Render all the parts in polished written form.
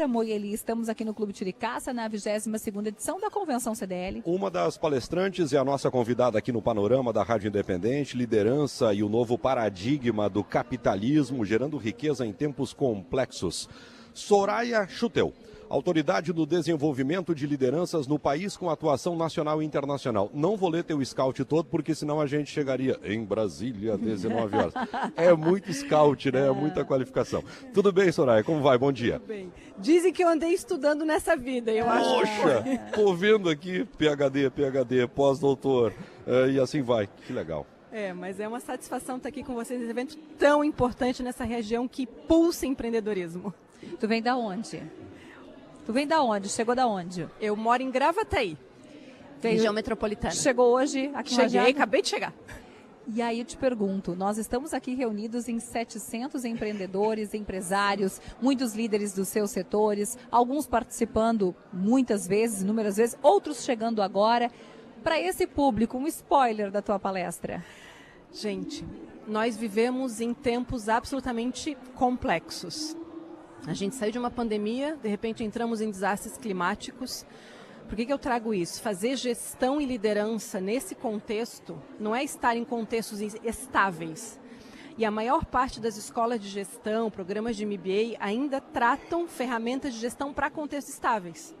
Moyeli, estamos aqui no Clube Tiricaça, na 22ª edição da Convenção CDL. Uma das palestrantes é a nossa convidada aqui no Panorama da Rádio Independente, liderança e o novo paradigma do capitalismo, gerando riqueza em tempos complexos. Soraya Schutel, autoridade do desenvolvimento de lideranças no país com atuação nacional e internacional. Não vou ler teu scout todo, porque senão a gente chegaria em Brasília, 19 horas. É muito scout, né? É muita qualificação. Tudo bem, Soraya? Como vai? Bom dia. Tudo bem. Dizem que eu andei estudando nessa vida, eu acho. Poxa, tô vendo aqui PhD, pós-doutor, e assim vai. Que legal. Mas é uma satisfação estar aqui com vocês nesse evento tão importante nessa região que pulsa empreendedorismo. Tu vem da onde? Chegou da onde? Eu moro em Gravataí, região metropolitana. Chegou hoje aqui em Cheguei, acabei de chegar. E aí eu te pergunto, nós estamos aqui reunidos em 700 empreendedores, empresários, muitos líderes dos seus setores, alguns participando muitas vezes, inúmeras vezes, outros chegando agora. Para esse público, um spoiler da tua palestra. Gente, nós vivemos em tempos absolutamente complexos. A gente saiu de uma pandemia, de repente entramos em desastres climáticos. Por que eu trago isso? Fazer gestão e liderança nesse contexto não é estar em contextos estáveis. E a maior parte das escolas de gestão, programas de MBA, ainda tratam ferramentas de gestão para contextos estáveis.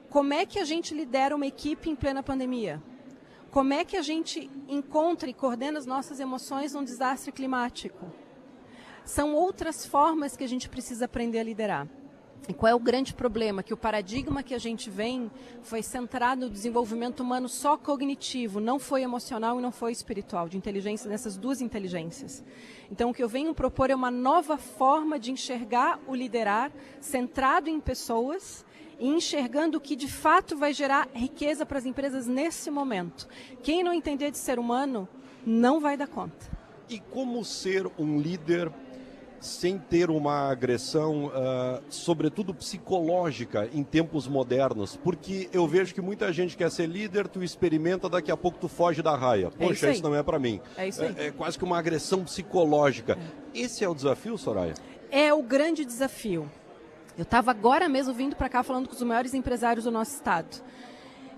Como é que a gente lidera uma equipe em plena pandemia? Como é que a gente encontra e coordena as nossas emoções num desastre climático? São outras formas que a gente precisa aprender a liderar. E qual é o grande problema? Que o paradigma que a gente vem foi centrado no desenvolvimento humano só cognitivo, não foi emocional e não foi espiritual, de inteligência, nessas duas inteligências. Então, o que eu venho propor é uma nova forma de enxergar o liderar, centrado em pessoas e enxergando o que de fato vai gerar riqueza para as empresas nesse momento. Quem não entender de ser humano não vai dar conta. E como ser um líder sem ter uma agressão, sobretudo psicológica, em tempos modernos? Porque eu vejo que muita gente quer ser líder, tu experimenta, daqui a pouco tu foge da raia. Poxa, isso não é para mim. É isso aí. É quase que uma agressão psicológica. Esse é o desafio, Soraya? É o grande desafio. Eu estava agora mesmo vindo para cá falando com os maiores empresários do nosso estado.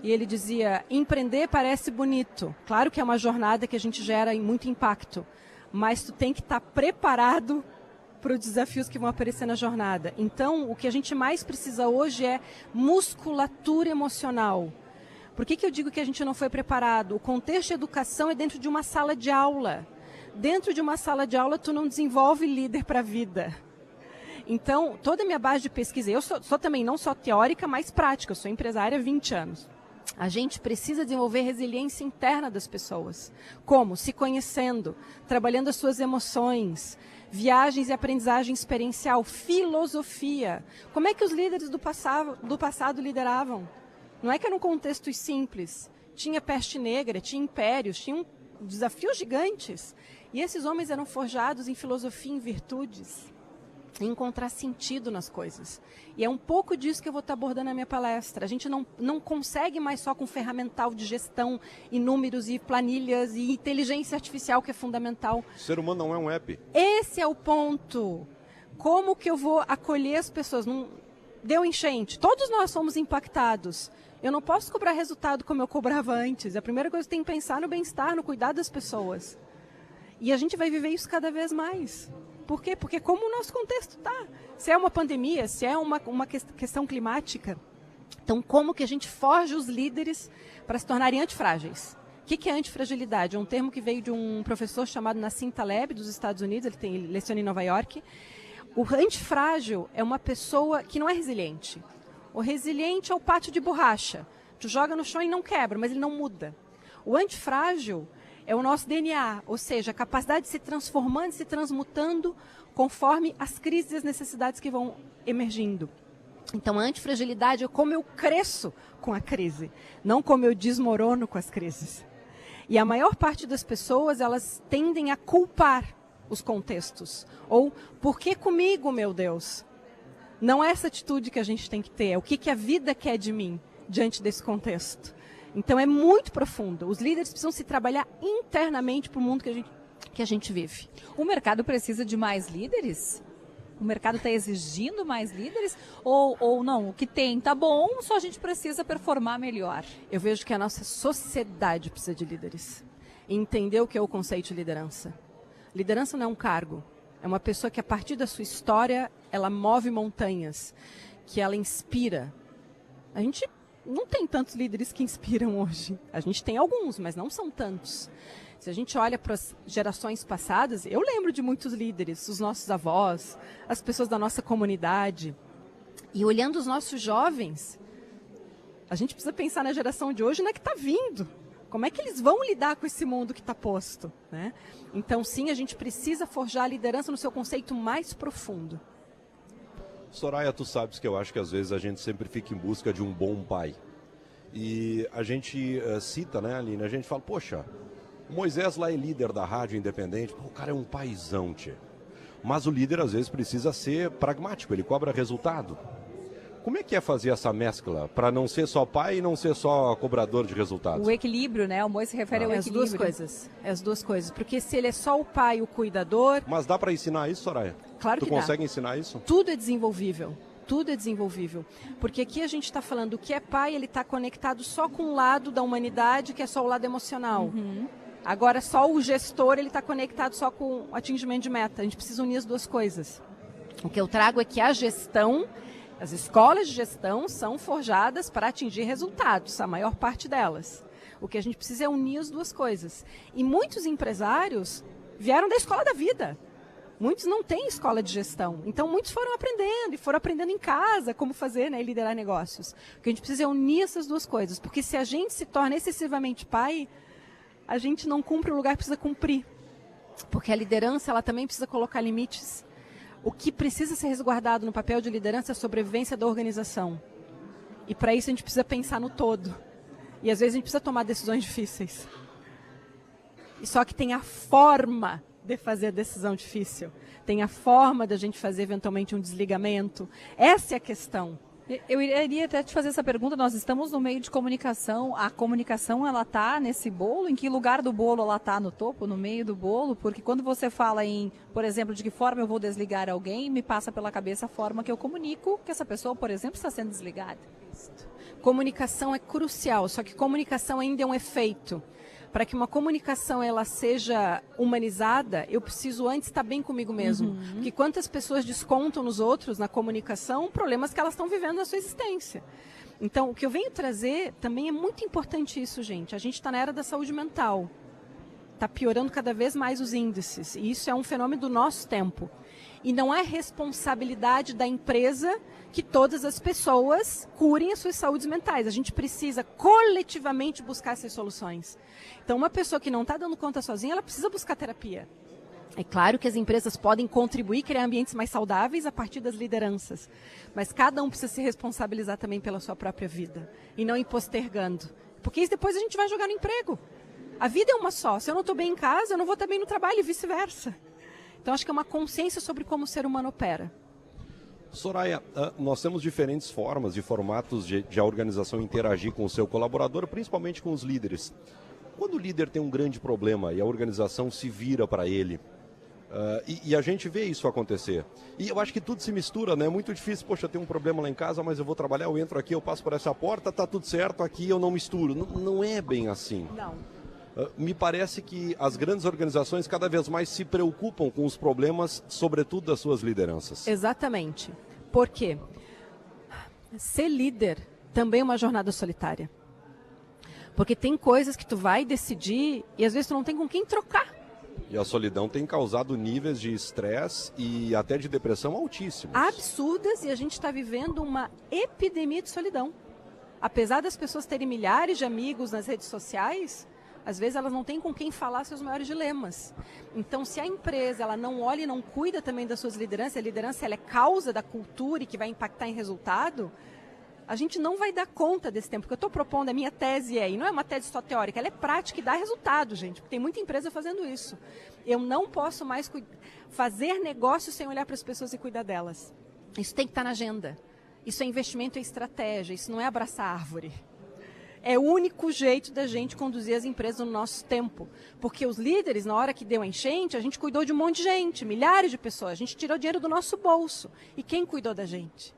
E ele dizia, empreender parece bonito. Claro que é uma jornada que a gente gera muito impacto. Mas tu tem que estar preparado para os desafios que vão aparecer na jornada. Então, o que a gente mais precisa hoje é musculatura emocional. Por que eu digo que a gente não foi preparado? O contexto de educação é dentro de uma sala de aula. Dentro de uma sala de aula, tu não desenvolve líder para a vida. Então, toda a minha base de pesquisa, eu sou também não só teórica, mas prática, eu sou empresária há 20 anos. A gente precisa desenvolver resiliência interna das pessoas. Como? Se conhecendo, trabalhando as suas emoções, viagens e aprendizagem experiencial, filosofia. Como é que os líderes do passado lideravam? Não é que era um contexto simples. Tinha peste negra, tinha impérios, tinham desafios gigantes. E esses homens eram forjados em filosofia, em virtudes, em encontrar sentido nas coisas. E é um pouco disso que eu vou estar abordando na minha palestra. A gente não consegue mais só com ferramental de gestão e números e planilhas e inteligência artificial, que é fundamental. O ser humano não é um app. Esse é o ponto. Como que eu vou acolher as pessoas? Não deu enchente. Todos nós somos impactados. Eu não posso cobrar resultado como eu cobrava antes. A primeira coisa que tem que pensar no bem-estar, no cuidado das pessoas. E a gente vai viver isso cada vez mais. Por quê? Porque como o nosso contexto está. Se é uma pandemia, se é uma questão climática, então como que a gente forja os líderes para se tornarem antifrágeis? O que é antifragilidade? É um termo que veio de um professor chamado Nassim Taleb, dos Estados Unidos, ele leciona em Nova York. O antifrágil é uma pessoa que não é resiliente. O resiliente é o pátio de borracha. Tu joga no chão e não quebra, mas ele não muda. O antifrágil é o nosso DNA, ou seja, a capacidade de se transformando, se transmutando conforme as crises e as necessidades que vão emergindo. Então, a antifragilidade é como eu cresço com a crise, não como eu desmorono com as crises. E a maior parte das pessoas, elas tendem a culpar os contextos. Ou, por que comigo, meu Deus? Não é essa atitude que a gente tem que ter, é o que a vida quer de mim diante desse contexto. Então é muito profundo. Os líderes precisam se trabalhar internamente para o mundo que a gente vive. O mercado precisa de mais líderes? O mercado está exigindo mais líderes? Ou não? O que tem tá bom, só a gente precisa performar melhor. Eu vejo que a nossa sociedade precisa de líderes. E entender o que é o conceito de liderança. Liderança não é um cargo. É uma pessoa que, a partir da sua história, ela move montanhas, que ela inspira. A gente não tem tantos líderes que inspiram hoje. A gente tem alguns, mas não são tantos. Se a gente olha para as gerações passadas, eu lembro de muitos líderes, os nossos avós, as pessoas da nossa comunidade. E olhando os nossos jovens, a gente precisa pensar na geração de hoje, na que está vindo. Como é que eles vão lidar com esse mundo que está posto, né? Então, sim, a gente precisa forjar a liderança no seu conceito mais profundo. Soraya, tu sabes que eu acho que às vezes a gente sempre fica em busca de um bom pai. E a gente cita, né, Aline? A gente fala, poxa, o Moisés lá é líder da Rádio Independente, o cara é um paizão, tchê. Mas o líder às vezes precisa ser pragmático, ele cobra resultado. Como é que é fazer essa mescla para não ser só pai e não ser só cobrador de resultados? O equilíbrio, né? O Moisés se refere ao equilíbrio. É as duas coisas. Porque se ele é só o pai, o cuidador... Mas dá para ensinar isso, Soraya? Claro que dá. Tu consegue ensinar isso? Tudo é desenvolvível. Tudo é desenvolvível. Porque aqui a gente está falando o que é pai, ele está conectado só com um lado da humanidade, que é só o lado emocional. Uhum. Agora, só o gestor, ele está conectado só com o atingimento de meta. A gente precisa unir as duas coisas. O que eu trago é que a gestão... As escolas de gestão são forjadas para atingir resultados, a maior parte delas. O que a gente precisa é unir as duas coisas. E muitos empresários vieram da escola da vida. Muitos não têm escola de gestão. Então, muitos foram aprendendo, e foram aprendendo em casa como fazer, né, e liderar negócios. O que a gente precisa é unir essas duas coisas. Porque se a gente se torna excessivamente pai, a gente não cumpre o lugar que precisa cumprir. Porque a liderança, ela também precisa colocar limites. O que precisa ser resguardado no papel de liderança é a sobrevivência da organização. E para isso a gente precisa pensar no todo. E às vezes a gente precisa tomar decisões difíceis. E só que tem a forma de fazer a decisão difícil. Tem a forma da gente fazer eventualmente um desligamento. Essa é a questão. Eu iria até te fazer essa pergunta. Nós estamos no meio de comunicação. A comunicação, ela está nesse bolo? Em que lugar do bolo ela está? No topo, no meio do bolo? Porque quando você fala em, por exemplo, de que forma eu vou desligar alguém, me passa pela cabeça a forma que eu comunico que essa pessoa, por exemplo, está sendo desligada. Comunicação é crucial, só que comunicação ainda é um efeito. Para que uma comunicação ela seja humanizada, eu preciso antes estar bem comigo mesmo. Uhum. Porque quantas pessoas descontam nos outros, na comunicação, problemas que elas estão vivendo na sua existência. Então, o que eu venho trazer também é muito importante isso, gente. A gente está na era da saúde mental. Está piorando cada vez mais os índices. E isso é um fenômeno do nosso tempo. E não é responsabilidade da empresa que todas as pessoas curem as suas saúdes mentais. A gente precisa coletivamente buscar essas soluções. Então, uma pessoa que não está dando conta sozinha, ela precisa buscar terapia. É claro que as empresas podem contribuir, criar ambientes mais saudáveis a partir das lideranças. Mas cada um precisa se responsabilizar também pela sua própria vida. E não ir postergando. Porque isso depois a gente vai jogar no emprego. A vida é uma só. Se eu não estou bem em casa, eu não vou estar bem no trabalho e vice-versa. Então, acho que é uma consciência sobre como o ser humano opera. Soraya, nós temos diferentes formas e formatos de a organização interagir com o seu colaborador, principalmente com os líderes. Quando o líder tem um grande problema e a organização se vira para ele, e a gente vê isso acontecer. E eu acho que tudo se mistura, né? É muito difícil, poxa, eu tenho um problema lá em casa, mas eu vou trabalhar, eu entro aqui, eu passo por essa porta, tá tudo certo, aqui eu não misturo. Não é bem assim. Não. Me parece que as grandes organizações cada vez mais se preocupam com os problemas, sobretudo das suas lideranças. Exatamente. Por quê? Ser líder também é uma jornada solitária. Porque tem coisas que tu vai decidir e às vezes tu não tem com quem trocar. E a solidão tem causado níveis de estresse e até de depressão altíssimos. Absurdas, e a gente está vivendo uma epidemia de solidão. Apesar das pessoas terem milhares de amigos nas redes sociais, às vezes elas não têm com quem falar seus maiores dilemas. Então, se a empresa ela não olha e não cuida também das suas lideranças, a liderança ela é causa da cultura e que vai impactar em resultado, a gente não vai dar conta desse tempo. O que eu estou propondo, a minha tese é, e não é uma tese só teórica, ela é prática e dá resultado, gente, porque tem muita empresa fazendo isso. Eu não posso mais fazer negócio sem olhar para as pessoas e cuidar delas. Isso tem que estar na agenda. Isso é investimento em estratégia, isso não é abraçar árvore. É o único jeito da gente conduzir as empresas no nosso tempo. Porque os líderes, na hora que deu a enchente, a gente cuidou de um monte de gente, milhares de pessoas. A gente tirou dinheiro do nosso bolso. E quem cuidou da gente?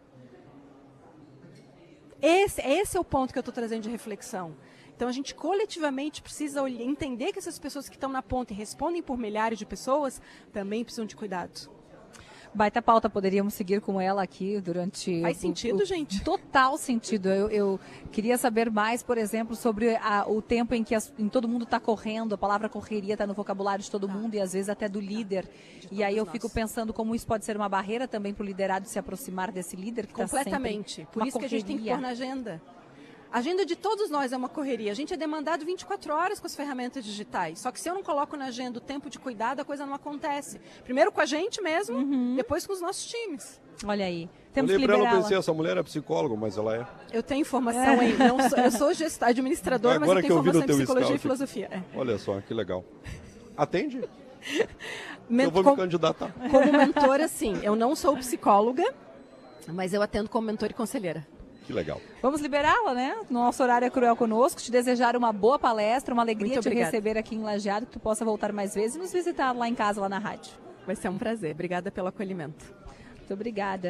Esse é o ponto que eu estou trazendo de reflexão. Então, a gente coletivamente precisa entender que essas pessoas que estão na ponta e respondem por milhares de pessoas também precisam de cuidado. Baita pauta, poderíamos seguir com ela aqui durante... Faz sentido, gente? Total sentido. Eu queria saber mais, por exemplo, sobre o tempo em que todo mundo está correndo, a palavra correria está no vocabulário de todo mundo e às vezes até do líder. E aí eu fico pensando como isso pode ser uma barreira também para o liderado se aproximar desse líder que está sempre... Completamente. Por isso que a gente tem que pôr na agenda. A agenda de todos nós é uma correria. A gente é demandado 24 horas com as ferramentas digitais. Só que se eu não coloco na agenda o tempo de cuidado, a coisa não acontece. Primeiro com a gente mesmo, depois com os nossos times. Olha aí. Temos Olhei que para ela e liberá-la. pensei, essa mulher é psicóloga, mas ela é. Eu tenho formação eu sou administradora, mas eu tenho formação em psicologia e filosofia. É. Olha só, que legal. Atende? Eu vou me candidatar. Como mentora, sim. Eu não sou psicóloga, mas eu atendo como mentora e conselheira. Que legal. Vamos liberá-la, né? Nosso horário é cruel conosco. Te desejar uma boa palestra, uma alegria Muito te obrigada. receber aqui em Lajeado, que tu possa voltar mais vezes e nos visitar lá em casa, lá na rádio. Vai ser um prazer. Obrigada pelo acolhimento. Muito obrigada.